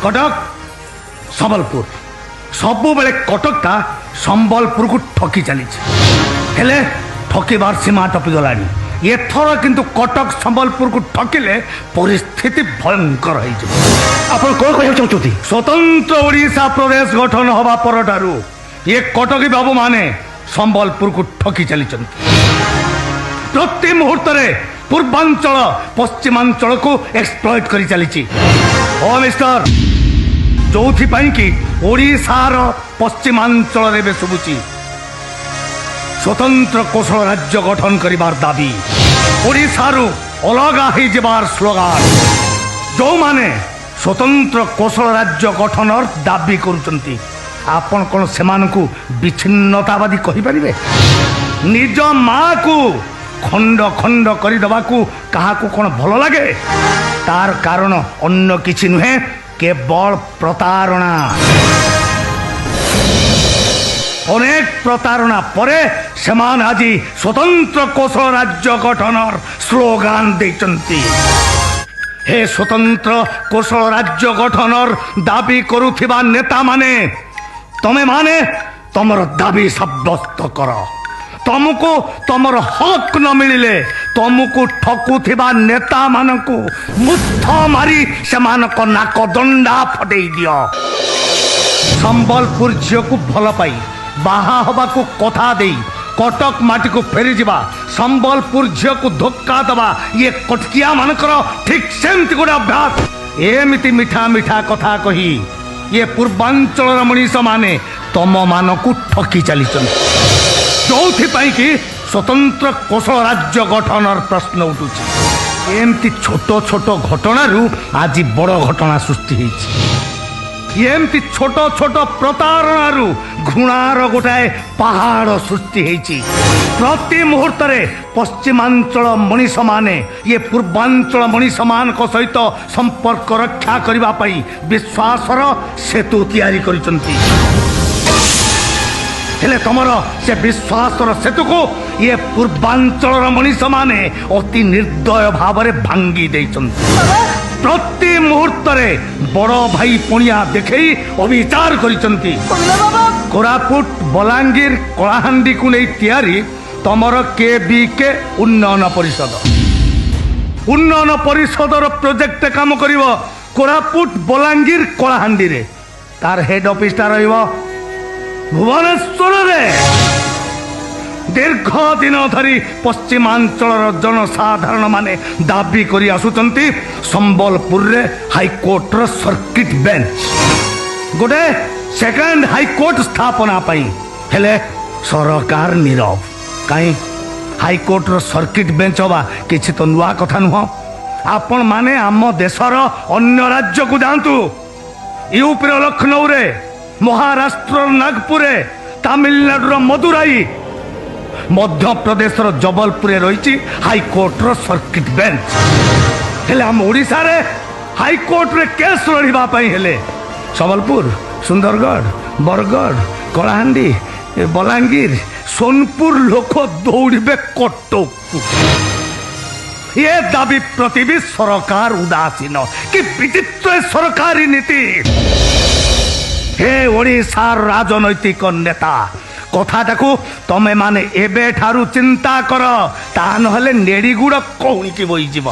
कटक संबलपुर सबु बेले कटकटा संबलपुर को ठकी चली हेले ठकीबार सीमा टपीगलानी एथर किंतु कटक संबलपुर को ठकिले परिस्थिति भयंकर आपण कौन कह चाहते स्वतंत्र ओडिशा प्रदेश गठन हवा परठारु ये कटकी बाबू माने संबलपुर को ठकी चली प्रति मुहूर्त पूर्वांचल पश्चिमांचल को एक्सप्लॉइट करी चली ओ मिस्टर जो कि ओडिशार पश्चिमांचल रे शुभुची स्वतंत्र कौशल राज्य गठन करिबार दाबी ओडिशारू अलगा ही जबार स्लोगान जो माने स्वतंत्र कौशल राज्य गठन दाबी करुचंती आपण कोन सेमानकु विच्छिन्नतावादी कहि परिबे निज माँ को खंड खंड करि दबाकू काहाकू कोन भलो लागे तार कारण अन्य किछि नुहे केवल प्रतारणा अनेक प्रतारणा परे सेमान आज स्वतंत्र कौशल राज्य गठन स्लोगान देचंती हे स्वतंत्र कौशल राज्य गठन दाबी करुथिबा नेता माने तमे माने तमर दाबी साब्यस्त कर तुमको तमर हक न मिले तुमको ठकुथिबा नेता मानकु मुथ मारी सेमानक नाक दंडा फटई दियो संबलपुर झील को भल पाई बाहा हवा को कथा दे कटक माटी को फेरी जावा संबलपुर झील को धोखा दबा ये कटकिया मानकर ठीक सेमती गोटे अभ्यास एमती मिठा मिठा कथा कही ये पूर्वांचल मनीष माने तम मान को ठकी चली जो कि स्वतंत्र कौशल राज्य गठन प्रश्न उठुची एमती छोट छोट घटना आज बड़ घटना सृष्टि होती एमती छोट छोट प्रतारणु घृणार गोटाए पहाड़ सृष्टि होती प्रति मुहूर्त पश्चिमांचल मनीष माने ये पूर्वांचल मनीष मान सहित संपर्क रक्षा करने विश्वासर सेतु तैयारी करिसंती हेले तमर से विश्वासर सेतु को ये पूर्वांचल मनीष माने अति निर्दय भाव में भांगी देइसंती प्रति मुहूर्त बड़ भाई पुणिया देखे अविचार करिसंती कोरापुट बलांगीर कलाहांडी को नहीं तैयारी तमर के उन्नयन परिषदर प्रोजेक्ट काम करिव कोरापुट बलांगीर कलाहांडी रे तार हेड ऑफिसटा रहिबो भुवनेश्वर दीर्घ दिन धरी पश्चिमांचल जनसाधारण माने दाबी करी आसुचंती संबलपुर रे हाईकोर्ट रो सर्किट बेंच गोटे सेकेंड हाईकोर्ट स्थापना पाई हेले सरकार नीरव कहीं हाईकोर्ट रो सर्किट बेंच हवा किछि तो नुआ कथा नुह आपण माने आम देशर अन्य राज्य को जातु यूपी रो लखनऊ रे महाराष्ट्र नागपुर तमिलनाडु मदुराई मध्य प्रदेश जबलपुर रही हाईकोर्ट रो सर्किट बेंच हेले आम ओडिशा रे हाईकोर्ट रे केस लड़ाई हेले संबलपुर सुंदरगढ़ बरगढ़ कलाहांडी बलांगीर सोनपुर लोक दौड़े कटक ये दाबी प्रति भी सरकार उदासीन कि विचित्र सरकारी नीति हे ओडिशा राजनैतिक नेता कथाटाकू तमे माने एबे ठारू चिंता कर ता नहले नेड़ीगुड़ कौणी की बोई जीव।